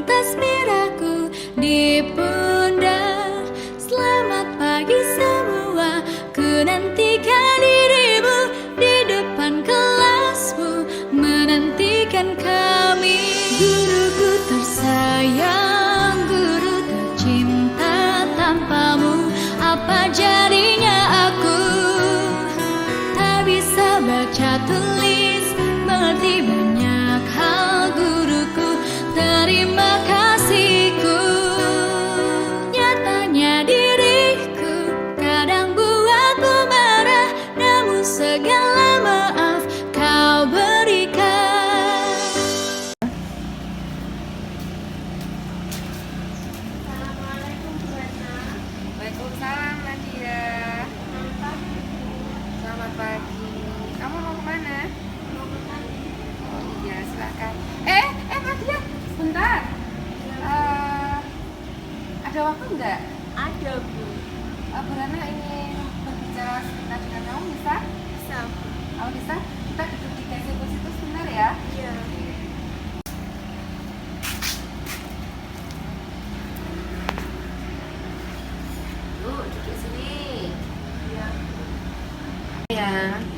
tasbihku di pundak. Selamat pagi semua, ku nantikan dirimu di depan kelasmu, menantikan kami. Guruku tersayang, guru tercinta, tanpamu apa jadinya aku? Tak bisa baca tulis, mengerti banyak hal guruku, terima kasihku. Nyatanya diriku kadang buatmu marah, namun segala maaf kau berikan. Assalamualaikum Bu Ratna. Waalaikumsalam Nadia. Selamat pagi. Kamu mau kemana? Oh iya, silakan. Nadia, sebentar. Ada waktu enggak? Ada Bu. Bu Rana ingin berbicara sebentar dengan kamu, bisa? Bisa Bu. Kamu bisa? Kita duduk di kursi itu sebentar ya. Iya. Duduk sini. Iya. Ya.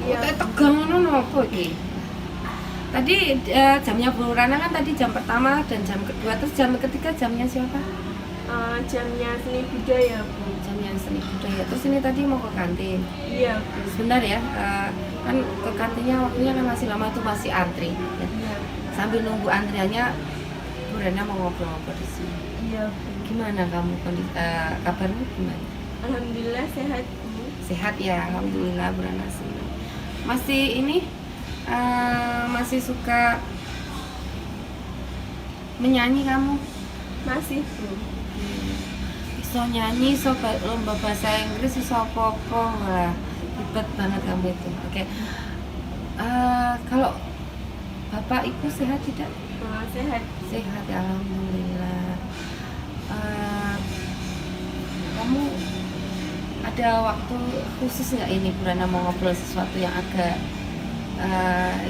Iya. Kayak tegang ngono apa iki? Tadi jamnya Bu Rana kan tadi jam pertama dan jam kedua, terus jam ketiga jamnya siapa? Jamnya seni budaya Bu. Jamnya seni budaya. Terus ini tadi mau ke kantin. Iya Bu. Sebentar ya, kan ke kantinnya waktunya kan masih lama, itu masih antri. Ya. Iya. Sambil nunggu antriannya, Bu Rana mau ngobrol-ngobrol di sini. Iya Bu. Gimana kamu, kabarmu gimana? Alhamdulillah sehat Bu. Sehat ya, alhamdulillah. Bu Rana senang. Masih ini, masih suka menyanyi kamu? Masih Bu. Iso nyanyi, iso lomba bahasa Inggris, iso apa-apa lah. Hebat banget kamu itu. Oke. Kalau bapak ibu sehat tidak? Sehat. Sehat ya, alhamdulillah. Kamu ada waktu khusus nggak ini Bu Rana mau ngobrol sesuatu yang agak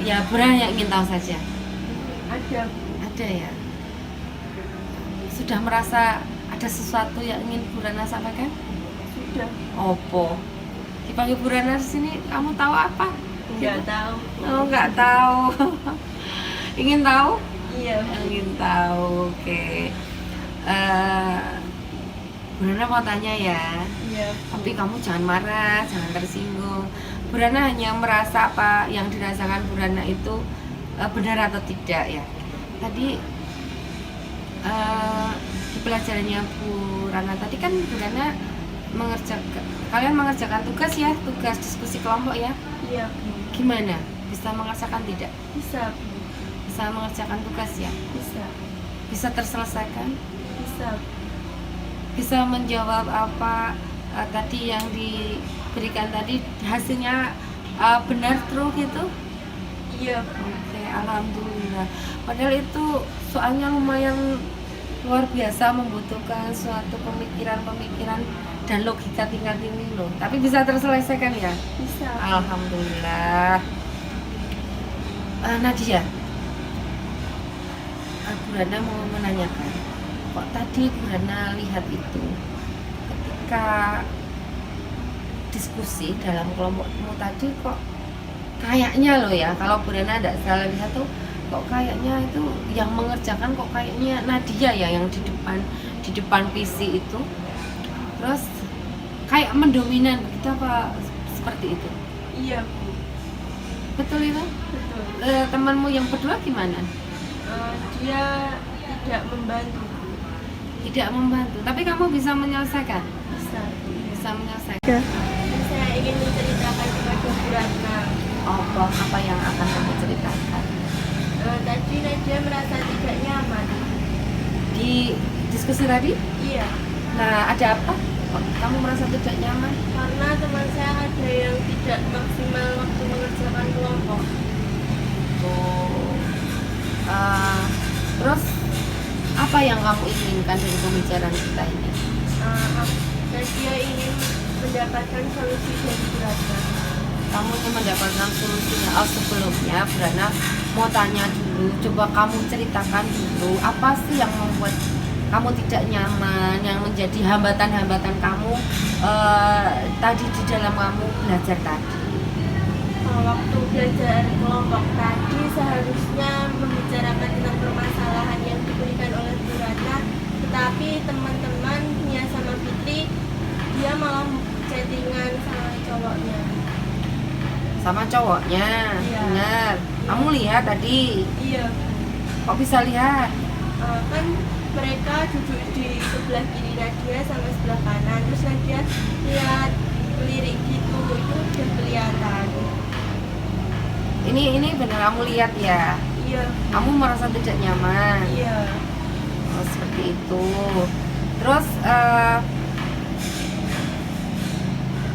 ya Bu Rana yang ingin tahu saja? Ada Bu. Ada ya. Sudah merasa ada sesuatu yang ingin Bu Rana sampaikan? Sudah. Opo? Dipanggil Bu Rana di sini, kamu tahu apa? Enggak tahu. Oh, nggak tahu. Ingin tahu? Iya Bu. Ingin tahu. Oke. Bu Rana mau tanya ya. Iya. Tapi kamu jangan marah, jangan tersinggung. Bu Rana hanya merasa apa yang dirasakan Bu Rana itu benar atau tidak ya. Tadi di pelajarannya Bu Rana tadi kan Bu Rana kalian mengerjakan tugas ya, tugas diskusi kelompok ya. Iya Bu. Gimana? Bisa mengerjakan tidak? Bisa Bu. Bisa mengerjakan tugas ya? Bisa. Bisa terselesaikan? Bisa Bu. Bisa menjawab apa tadi yang diberikan tadi, hasilnya benar true gitu? Iya Bu. Oke, alhamdulillah. Padahal itu soalnya lumayan luar biasa, membutuhkan suatu pemikiran dan logika tingkat tinggi loh. Tapi bisa terselesaikan ya? Bisa. Alhamdulillah. Nadia, Bu Rana mau menanyakan, kok tadi Bu Rana lihat itu ketika diskusi dalam kelompokmu tadi, kok kayaknya loh ya, kalau Bu Rana tidak salah lihat tuh, kok kayaknya itu yang mengerjakan kok kayaknya Nadia ya, yang di depan PC itu, terus kayak mendominan begitu apa seperti itu? Iya Bu. Betul itu? Betul. Temanmu yang kedua gimana? Dia tidak membantu. Tidak membantu, tapi kamu bisa menyelesaikan? Bisa. Bisa menyelesaikan. Saya ingin menceritakan kepada Bu Ratna. Apa yang akan kamu ceritakan? Tadi Nadia merasa tidak nyaman. Di diskusi tadi? Iya. Nah, ada apa? Kok kamu merasa tidak nyaman? Karena teman saya ada yang tidak maksimal waktu mengerjakan kelompok. Terus apa yang kamu inginkan dari pembicaraan kita ini? Nadia ingin mendapatkan solusi dari Bu Ratna. kamu ingin mendapatkan solusinya. Sebelumnya Brana mau tanya dulu, coba kamu ceritakan dulu apa sih yang membuat kamu tidak nyaman, yang menjadi hambatan-hambatan kamu tadi di dalam kamu belajar tadi. Waktu belajar kelompok tadi seharusnya membicarakan tentang permasalahan yang diberikan oleh Bu Ratna, tetapi teman-teman Nia sama Fitri dia malah chattingan sama cowoknya. Sama cowoknya, Iya. benar. Kamu lihat tadi, Iya. kok bisa lihat? Kan mereka duduk di sebelah kiri Nadia sama sebelah kanan, terus Nadia lihat lirik gitu, itu udah kelihatan. Ini benar kamu lihat ya? Iya. Kamu merasa tidak nyaman? Iya. Oh, seperti itu. Terus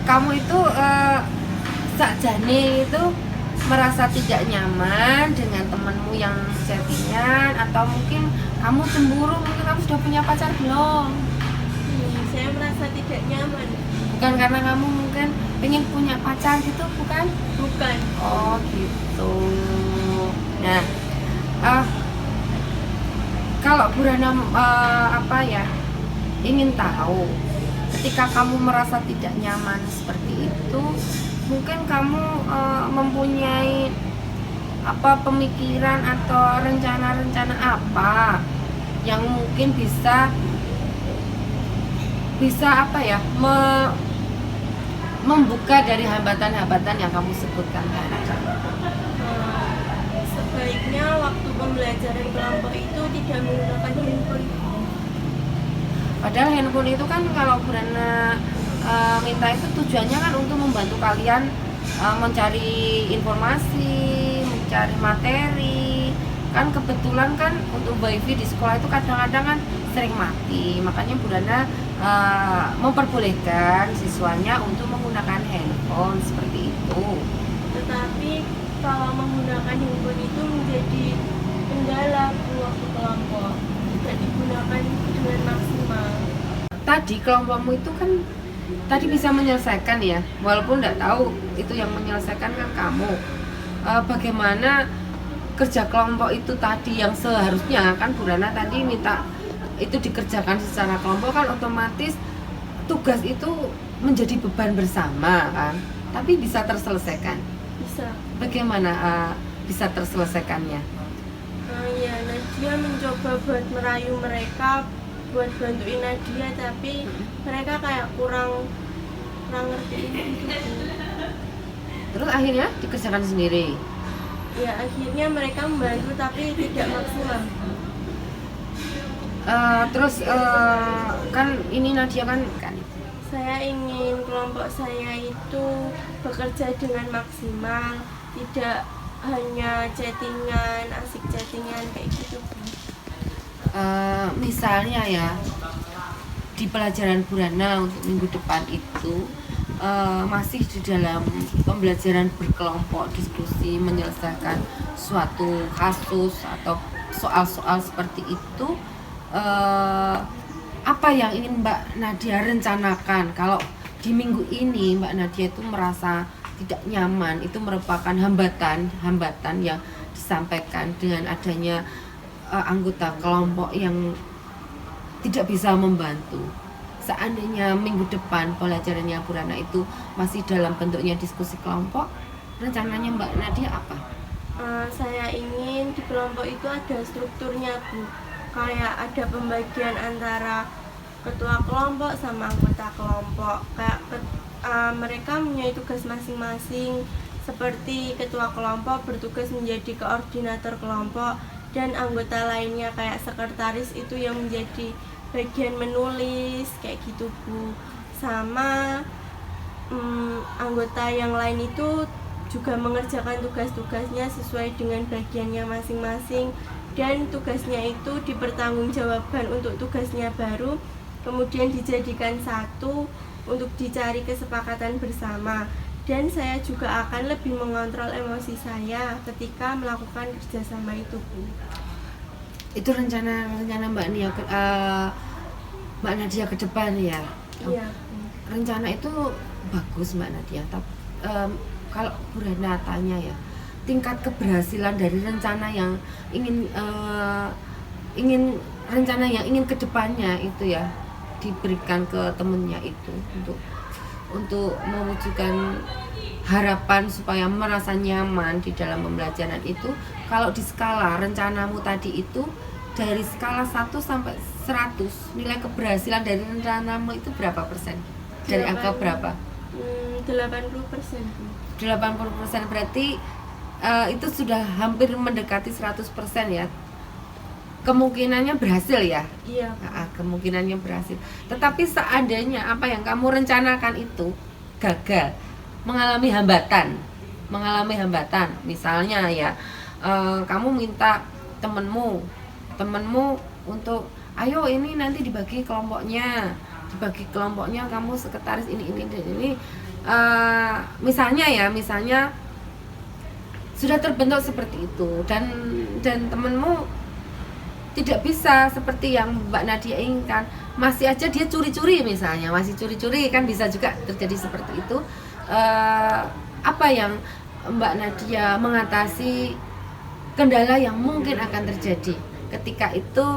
kamu itu sakjane itu merasa tidak nyaman dengan temanmu yang chattingan, atau mungkin kamu cemburu, mungkin kamu sudah punya pacar belum? Saya merasa tidak nyaman. Bukan karena kamu mungkin pengen punya pacar gitu, bukan? Bukan. Oh gitu. Nah, kalau Bu Rana ingin tahu, ketika kamu merasa tidak nyaman seperti itu, mungkin kamu mempunyai pemikiran atau rencana-rencana apa yang mungkin bisa membuka dari hambatan-hambatan yang kamu sebutkan tadi. Sebaiknya waktu pembelajaran kelompok itu tidak menggunakan handphone. Padahal handphone itu kan kalau Bu Rana minta itu tujuannya kan untuk membantu kalian mencari informasi, mencari materi. Kan kebetulan kan untuk wifi di sekolah itu kadang-kadang kan sering mati, makanya Bu Rana memperbolehkan siswanya untuk menggunakan handphone seperti itu. Tetapi kalau menggunakan handphone itu menjadi kendala waktu kelompok, tidak digunakan dengan maksimal. Tadi kelompokmu itu kan tadi bisa menyelesaikan ya, walaupun tidak tahu itu yang menyelesaikan kan kamu. Bagaimana kerja kelompok itu tadi yang seharusnya kan Bu Rana tadi minta itu dikerjakan secara kelompok, kan otomatis tugas itu menjadi beban bersama kan, tapi bisa terselesaikan. Bisa. Bagaimana bisa terselesaikannya? Ya, Nadia mencoba buat merayu mereka buat bantuin Nadia, tapi mereka kayak kurang ngertiin gitu. Terus akhirnya dikerjakan sendiri. Ya, akhirnya mereka membantu tapi tidak maksimal. Kan ini Nadia kan Saya ingin kelompok saya itu bekerja dengan maksimal, tidak hanya chattingan, asik chattingan kayak gitu. Misalnya ya di pelajaran Bu Rana untuk minggu depan itu masih di dalam pembelajaran berkelompok, diskusi menyelesaikan suatu kasus atau soal-soal seperti itu. Apa yang ingin Mbak Nadia rencanakan kalau di minggu ini Mbak Nadia itu merasa tidak nyaman, itu merupakan hambatan yang disampaikan dengan adanya anggota kelompok yang tidak bisa membantu. Seandainya minggu depan pelajarannya Bu Rana itu masih dalam bentuknya diskusi kelompok, rencananya Mbak Nadia apa? Saya ingin di kelompok itu ada strukturnya, Bu. Kayak ada pembagian antara ketua kelompok sama anggota kelompok. Kayak mereka punya tugas masing-masing. Seperti ketua kelompok bertugas menjadi koordinator kelompok, dan anggota lainnya kayak sekretaris itu yang menjadi bagian menulis kayak gitu, Bu. Sama anggota yang lain itu juga mengerjakan tugas-tugasnya sesuai dengan bagiannya masing-masing, dan tugasnya itu dipertanggungjawabkan untuk tugasnya baru, kemudian dijadikan satu untuk dicari kesepakatan bersama. Dan saya juga akan lebih mengontrol emosi saya ketika melakukan kerjasama itu, Bu. Itu rencana Mbak Nadia ke depan ya? Iya. Rencana itu bagus Mbak Nadia, tapi kalau Bu Rena tanya ya, tingkat keberhasilan dari rencana yang ingin kedepannya itu ya diberikan ke temennya itu untuk mewujudkan harapan supaya merasa nyaman di dalam pembelajaran itu. Kalau di skala rencanamu tadi itu dari skala 1 sampai 100, nilai keberhasilan dari rencanamu itu berapa persen? Dari angka berapa? 80%. 80%, berarti itu sudah hampir mendekati 100% ya. Kemungkinannya berhasil ya? Iya. Kemungkinannya berhasil. Tetapi seandainya apa yang kamu rencanakan itu gagal, mengalami hambatan, misalnya ya, kamu minta temenmu untuk ayo ini nanti dibagi kelompoknya kamu sekretaris ini, misalnya sudah terbentuk seperti itu dan temenmu tidak bisa seperti yang Mbak Nadia inginkan, masih aja dia curi-curi kan bisa juga terjadi seperti itu. Apa yang Mbak Nadia mengatasi kendala yang mungkin akan terjadi ketika itu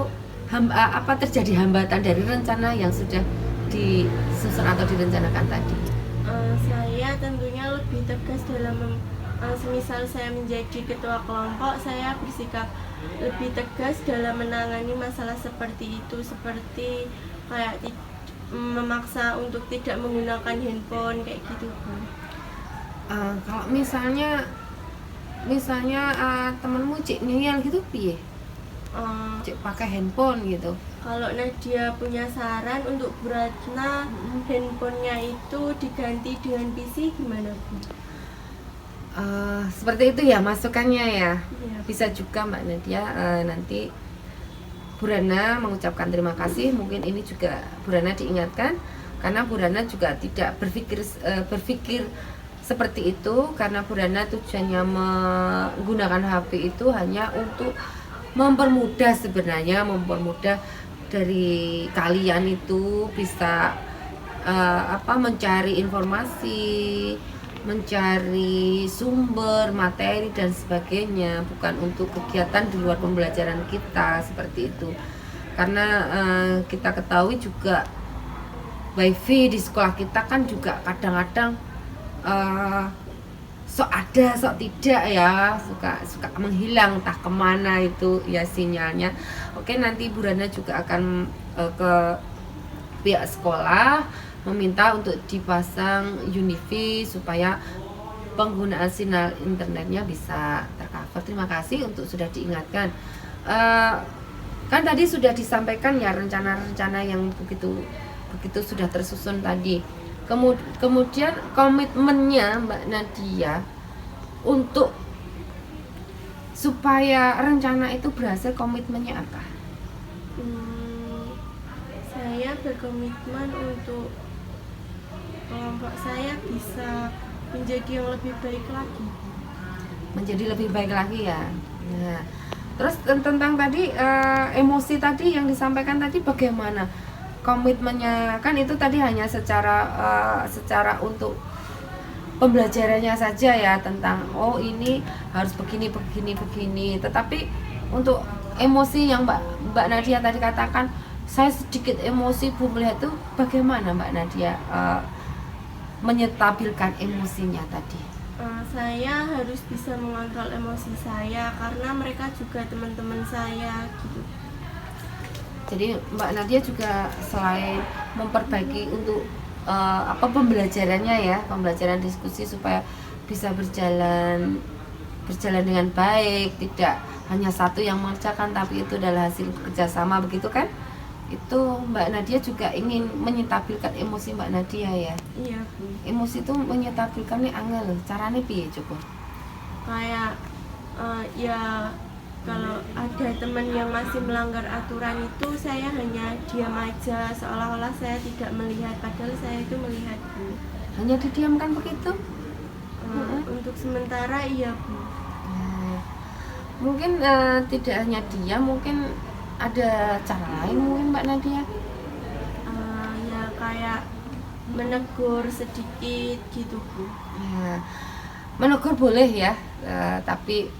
terjadi hambatan dari rencana yang sudah disusun atau direncanakan tadi? Saya tentunya lebih tegas dalam semisal saya menjadi ketua kelompok, saya bersikap lebih tegas dalam menangani masalah seperti itu, seperti kayak memaksa untuk tidak menggunakan handphone kayak gitu. Kalau misalnya temenmu cek ngeyel gitu piye? Cek pakai handphone gitu. Kalau Nadia punya saran untuk Bu Ratna, handphonenya itu diganti dengan PC gimana Bu? Seperti itu ya masukannya ya. Iya. Bisa juga Mbak Nadia, nanti Bu Rana mengucapkan terima kasih. Mungkin ini juga Bu Rana diingatkan karena Bu Rana juga tidak berpikir seperti itu, karena Bu Rana tujuannya menggunakan HP itu hanya untuk mempermudah dari kalian itu bisa mencari informasi, mencari sumber materi dan sebagainya, bukan untuk kegiatan di luar pembelajaran kita seperti itu. Karena kita ketahui juga wifi di sekolah kita kan juga kadang-kadang sok ada sok tidak ya, suka menghilang entah kemana itu ya sinyalnya. Oke, nanti Bu Rana juga akan ke pihak sekolah meminta untuk dipasang UniFi supaya penggunaan sinyal internetnya bisa tercover. Terima kasih untuk sudah diingatkan. Kan tadi sudah disampaikan ya rencana-rencana yang begitu sudah tersusun tadi. Kemudian komitmennya Mbak Nadia untuk supaya rencana itu berhasil, komitmennya apa? Saya berkomitmen untuk kelompok saya bisa menjadi yang lebih baik lagi. Menjadi lebih baik lagi ya. Nah, terus tentang tadi emosi tadi yang disampaikan tadi bagaimana? Komitmennya kan itu tadi hanya secara untuk pembelajarannya saja ya, tentang oh ini harus begini. Tetapi untuk emosi yang Mbak Nadia tadi katakan, saya sedikit emosi Bu melihat itu, bagaimana Mbak Nadia menyetabilkan emosinya tadi? Saya harus bisa mengontrol emosi saya karena mereka juga teman-teman saya gitu. Jadi Mbak Nadia juga selain memperbaiki untuk pembelajarannya ya, pembelajaran diskusi supaya bisa berjalan dengan baik, tidak hanya satu yang mengerjakan tapi itu adalah hasil kerjasama, begitu kan? Itu Mbak Nadia juga ingin menyetabilkan emosi Mbak Nadia ya. Iya Bu. Emosi itu menyetabilkannya angel loh. Caranya piye coba? Kayak ya kalau ada teman yang masih melanggar aturan itu saya hanya diam aja seolah-olah saya tidak melihat, padahal saya itu melihat Bu. Hanya didiamkan begitu? Untuk sementara iya Bu. Mungkin tidak hanya diam, mungkin ada cara lain mungkin Mbak Nadia? Ya kayak menegur sedikit gitu Bu. Ya, menegur boleh ya, tapi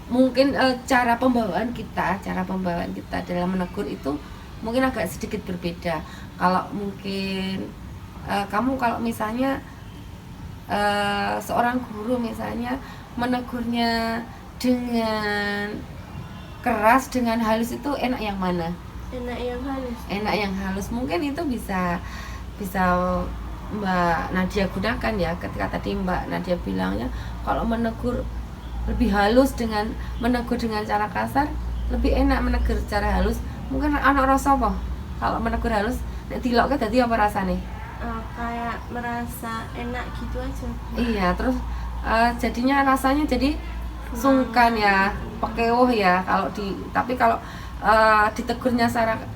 mungkin cara pembawaan kita dalam menegur itu mungkin agak sedikit berbeda. Kalau mungkin kamu kalau misalnya seorang guru misalnya menegurnya dengan keras, dengan halus, itu enak yang mana? Enak yang halus. Enak yang halus. Mungkin itu bisa Mbak Nadia gunakan ya, ketika tadi Mbak Nadia bilangnya kalau menegur lebih halus dengan menegur dengan cara kasar, lebih enak menegur secara halus. Mungkin anak rasa apa kalau menegur halus nek dilokke dadi apa rasane? Kayak merasa enak gitu aja. Iya, terus jadinya rasanya jadi sungkan ya, pekewuh ya kalau tapi kalau ditegurnya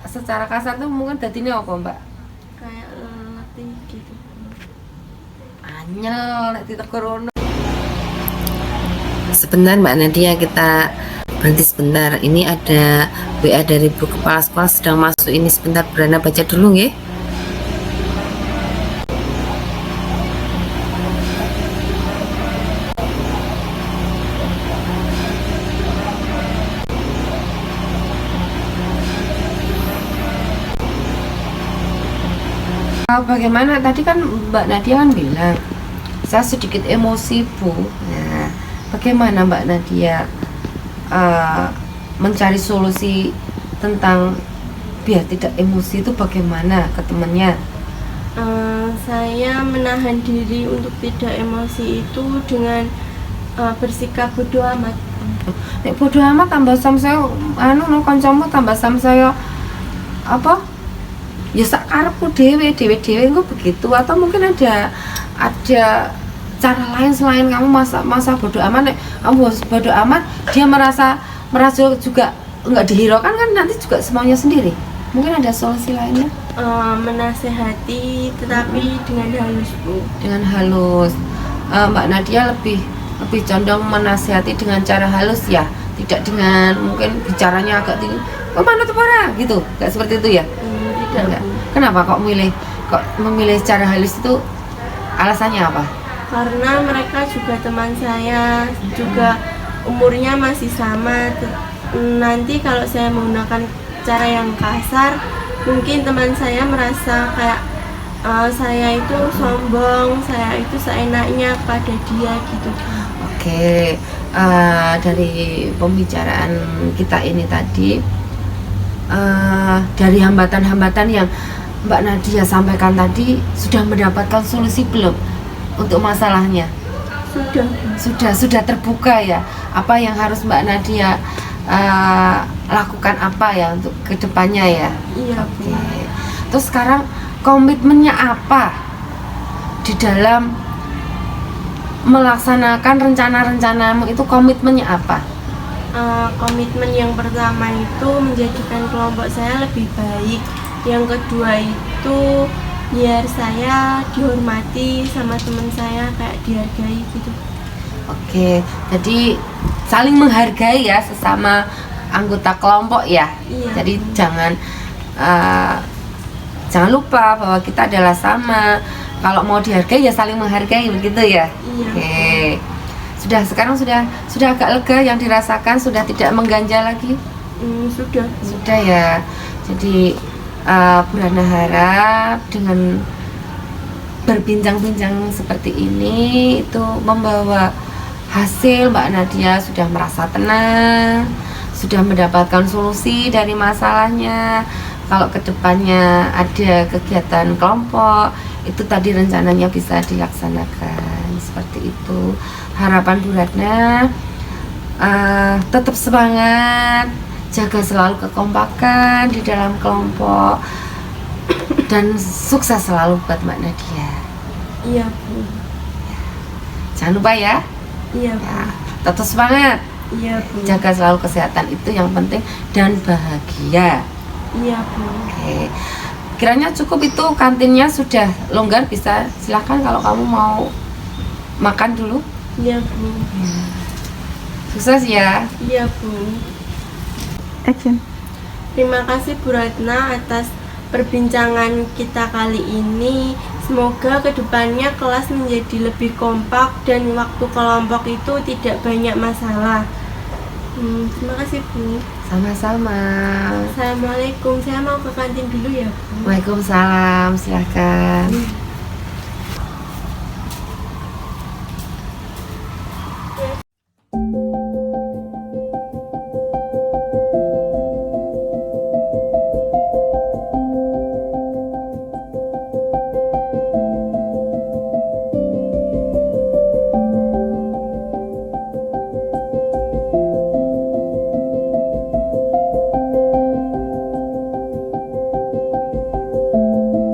secara kasar tuh mungkin dadinya apa, Mbak? Kayak letih gitu. Anyel nek ditegur ngono. Sebentar Mbak Nadia, kita berhenti sebentar. Ini ada WA dari Bu Kepala Sekolah sedang masuk ini, sebentar Brana baca dulu nggih. Bagaimana tadi kan Mbak Nadia kan bilang saya sedikit emosi Bu. Nah, bagaimana Mbak Nadia mencari solusi tentang biar tidak emosi itu bagaimana ke temannya? Saya menahan diri untuk tidak emosi itu dengan bersikap bodoh amat. Nek bodoh amat tambah samsaya no kancamu tambah samsaya apa? Ya sak karepku dhewe engko begitu, atau mungkin ada cara lain selain kamu masa bodoh amat. Nek kamu bodoh amat dia merasa juga enggak dihiraukan kan nanti juga semuanya sendiri. Mungkin ada solusi lainnya? Menasehati tetapi dengan halus Bu. Dengan halus. Mbak Nadia lebih condong menasehati dengan cara halus ya, tidak dengan mungkin bicaranya agak tinggi. Kok mana tuh gitu? Enggak seperti itu ya? Enggak. Kenapa kok memilih cara halus itu? Alasannya apa? Karena mereka juga teman saya, juga umurnya masih sama. Nanti kalau saya menggunakan cara yang kasar, mungkin teman saya merasa kayak saya itu sombong, saya itu seenaknya pada dia gitu. Oke, dari pembicaraan kita ini tadi, dari hambatan-hambatan yang Mbak Nadia sampaikan tadi, sudah mendapatkan solusi belum untuk masalahnya? Sudah terbuka ya apa yang harus Mbak Nadia lakukan apa ya untuk kedepannya ya? Iya. Oke. Terus sekarang komitmennya apa di dalam melaksanakan rencana-rencanamu itu? Komitmennya apa? Komitmen yang pertama itu menjadikan kelompok saya lebih baik. Yang kedua itu biar saya dihormati sama teman saya, kayak dihargai gitu. Oke, jadi saling menghargai ya sesama anggota kelompok ya. Iya. Jadi jangan lupa bahwa kita adalah sama. Kalau mau dihargai ya saling menghargai, begitu ya. Iya. Oke. Sekarang sudah agak lega yang dirasakan, sudah tidak mengganjal lagi. Sudah Ya. Jadi Brana harap dengan berbincang-bincang seperti ini itu membawa hasil. Mbak Nadia sudah merasa tenang, sudah mendapatkan solusi dari masalahnya. Kalau kedepannya ada kegiatan kelompok, itu tadi rencananya bisa dilaksanakan seperti itu. Harapan Bu Ratna tetap semangat, jaga selalu kekompakan di dalam kelompok, dan sukses selalu buat Mbak Nadia. Iya Bu. Jangan lupa ya. Iya Bu. Ya, tetap semangat. Iya Bu. Jaga selalu kesehatan, itu yang penting, dan bahagia. Iya Bu. Oke. Kiranya cukup itu, kantinnya sudah longgar, bisa silahkan kalau kamu mau makan dulu. Iya Bu. Sukses ya. Iya Bu. Action. Terima kasih Bu Ratna atas perbincangan kita kali ini. Semoga kedepannya kelas menjadi lebih kompak dan waktu kelompok itu tidak banyak masalah. Terima kasih Bu. Sama-sama. Assalamualaikum. Saya mau ke kantin dulu ya Bu. Waalaikumsalam, silahkan.